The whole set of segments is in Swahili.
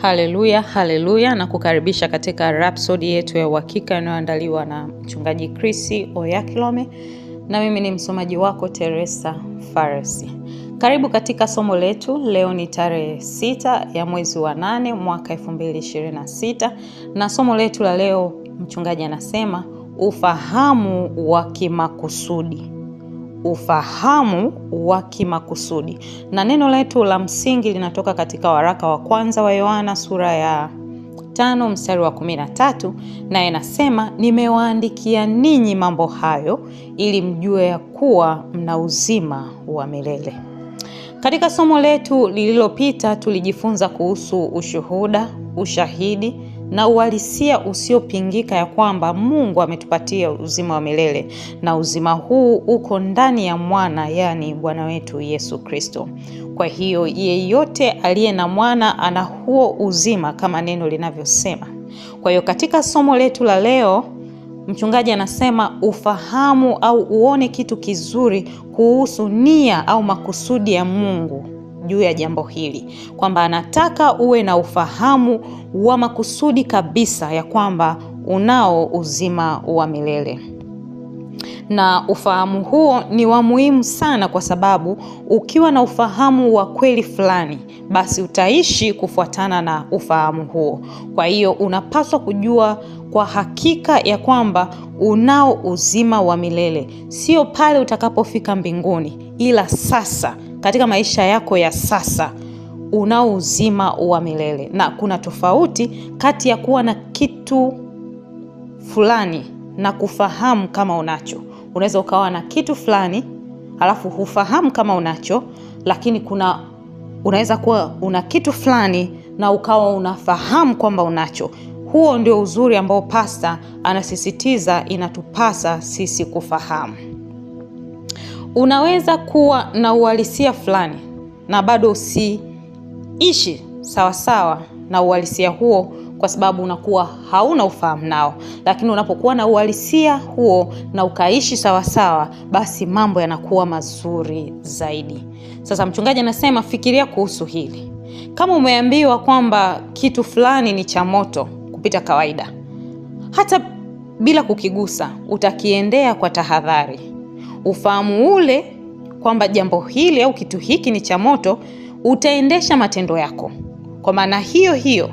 Haleluya, haleluya, na kukaribisha katika Rhapsody yetu ya uhakika inayoandaliwa na mchungaji Chris Oyakilome, na mimi ni msomaji wako Teresa Faresi. Karibu katika somo letu. Leo ni tarehe 6 ya mwezi wa 8 mwaka 2026, na somo letu la leo mchungaji anasema ufahamu wa kimakusudi. Ufahamu wa kimakusudi. Na neno letu la msingi linatoka katika waraka wa kwanza wa Yohana sura ya 5 mstari wa 13, na inasema nimewaandikia ninyi mambo hayo ili mjue ya kuwa mna uzima wa milele. Katika somo letu lililopita tulijifunza kuhusu ushuhuda, ushahidi na uhalisia usiopingika ya kwamba Mungu ametupatia uzima wa milele, na uzima huu uko ndani ya mwana, yani Bwana wetu Yesu Kristo. Kwa hiyo yeyote aliye na mwana ana huo uzima kama neno linavyosema. Kwa hiyo katika somo letu la leo mchungaji anasema ufahamu au uone kitu kizuri kuhusu nia au makusudi ya Mungu juu ya jambo hili, kwamba anataka uwe na ufahamu wa makusudi kabisa ya kwamba unao uzima wa milele. Na ufahamu huo ni wa muhimu sana, kwa sababu ukiwa na ufahamu wa kweli fulani, basi utaishi kufuatana na ufahamu huo. Kwa hiyo unapaswa kujua kwa hakika ya kwamba unao uzima wa milele, sio pale utakapofika mbinguni, ila sasa katika maisha yako ya sasa unao uzima wa milele. Na kuna tofauti kati ya kuwa na kitu fulani na kufahamu kama unacho. Unaweza ukawa na kitu fulani alafu hufahamu kama unacho, lakini unaweza kuwa una kitu fulani na ukawa unafahamu kwamba unacho. Huo ndio uzuri ambao pasta anasisitiza inatupasa sisi kufahamu. Unaweza kuwa na uhalisia fulani na bado usiishi sawasawa na uhalisia huo, kwa sababu unakuwa hauna ufahamu nao. Lakini unapokuwa na uhalisia huo na ukaishi sawasawa, basi mambo yanakuwa mazuri zaidi. Sasa mchungaji anasema fikiria kuhusu hili. Kama umeambiwa kwamba kitu fulani ni cha moto kupita kawaida, hata bila kukigusa utakiendea kwa tahadhari. Ufahamu ule kwamba jambo hili au kitu hiki ni cha moto utaendesha matendo yako. Kwa maana hiyo hiyo,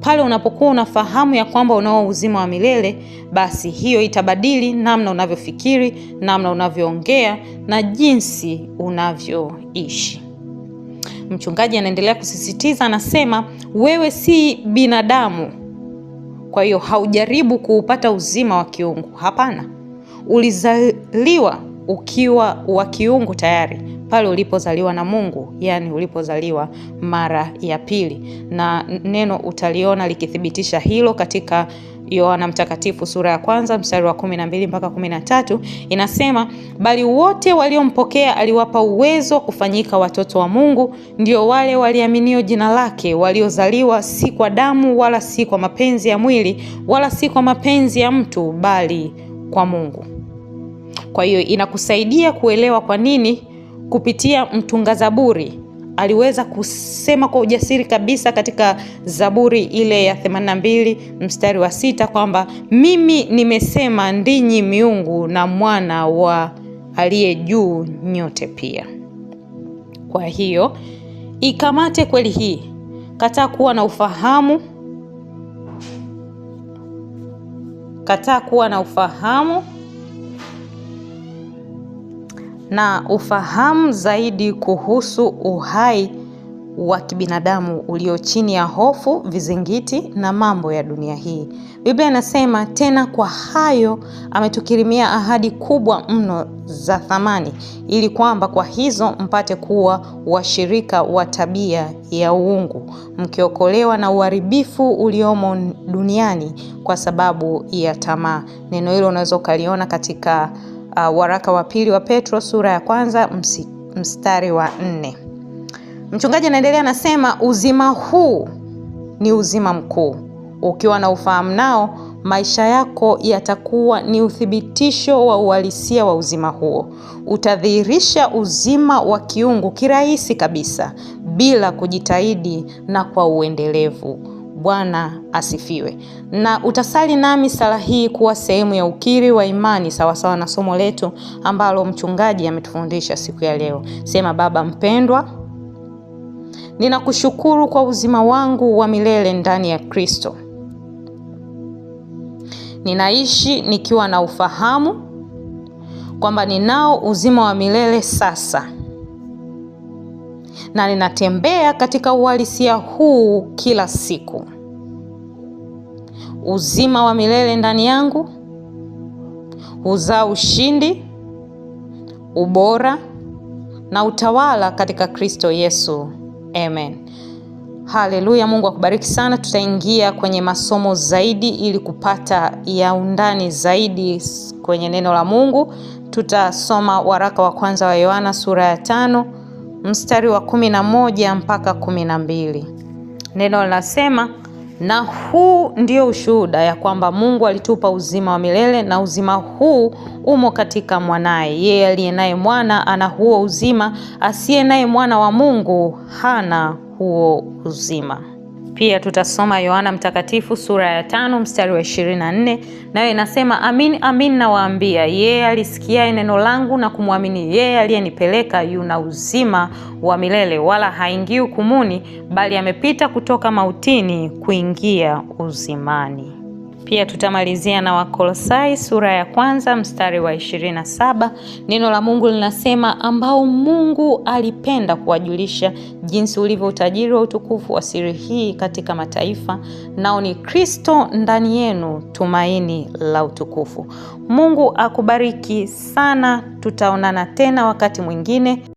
pale unapokuwa unafahamu ya kwamba unao uzima wa milele, basi hiyo itabadili namna unavyofikiri, namna unavyoongea na jinsi unavyoishi. Mchungaji anaendelea kusisitiza, anasema wewe si binadamu, kwa hiyo haujaribu kuupata uzima wa kiungu. Hapana, ulizaliwa ukiwa wa kiungu tayari pale ulipozaliwa na Mungu, yani ulipozaliwa mara ya pili. Na neno utaliona likithibitisha hilo katika Yohana Mtakatifu sura ya 1 mstari wa 12 mpaka 13. Inasema bali wote waliompokea aliwapa uwezo kufanyika watoto wa Mungu, ndio wale waliaminio jina lake, waliozaliwa si kwa damu wala si kwa mapenzi ya mwili wala si kwa mapenzi ya mtu, bali kwa Mungu. Kwa hiyo inakusaidia kuelewa kwa nini kupitia mtunga Zaburi aliweza kusema kwa ujasiri kabisa katika Zaburi ile ya 82 mstari wa 6 kwamba mimi nimesema ndinyi miungu na mwana wa aliye juu nyote pia. Kwa hiyo ikamate kweli hii. Kataa kuwa na ufahamu na ufahamu zaidi kuhusu uhai wa kibinadamu ulio chini ya hofu, vizingiti na mambo ya dunia hii. Biblia inasema tena kwa hayo ametukirimia ahadi kubwa mno za thamani, ili kwamba kwa hizo mpate kuwa washirika wa tabia ya uungu, mkiokolewa na uharibifu uliomo duniani kwa sababu ya tamaa. Neno hilo unaweza ukaliona katika waraka wa pili wa Petro sura ya 1 mstari wa 4. Mchungaji anaendelea, anasema uzima huu ni uzima mkuu. Ukiwa na ufahamu nao, maisha yako yatakuwa ni uthibitisho wa uhalisia wa uzima huo. Utadhihirisha uzima wa kiungu kirahisi kabisa bila kujitahidi na kwa uendelevu. Bwana asifiwe. Na utasali nami sala hii kuwa sehemu ya ukiri wa imani sawasawa na somo letu ambalo mchungaji ametufundisha siku ya leo. Sema: Baba mpendwa, ninakushukuru kwa uzima wangu wa milele ndani ya Kristo. Ninaishi nikiwa na ufahamu kwamba ninao uzima wa milele sasa, na ninatembea katika uhalisia huu kila siku. Uzima wa milele ndani yangu huzaa ushindi, ubora na utawala katika Kristo Yesu. Amen. Haleluya. Mungu akubariki sana. Tutaingia kwenye masomo zaidi ili kupata ya undani zaidi kwenye neno la Mungu. Tutasoma waraka wa kwanza wa Yohana sura ya 5 mstari wa 11 mpaka 12. Neno linasema, na huu ndio ushuhuda ya kwamba Mungu alitupa uzima wa milele, na uzima huu umo katika mwanaye. Yeye aliye naye mwana ana huo uzima, asiye naye mwana wa Mungu hana huo uzima. Pia tutasoma Yohana mtakatifu sura ya 5 mstari wa 24, nayo inasema, amin amin nawaambia, yeye alisikiaye neno langu na kumwamini yeye aliyenipeleka yuna uzima wa milele, wala haingii hukumuni, bali amepita kutoka mautini kuingia uzimani. Pia tutamalizia na Wakolosai sura ya 1 mstari wa 27. Neno la Mungu linasema, ambao Mungu alipenda kuwajulisha jinsi ulivyo utajiri wa utukufu wa siri hii katika mataifa, nao ni Kristo ndani yenu, tumaini la utukufu. Mungu akubariki sana. Tutaonana tena wakati mwingine.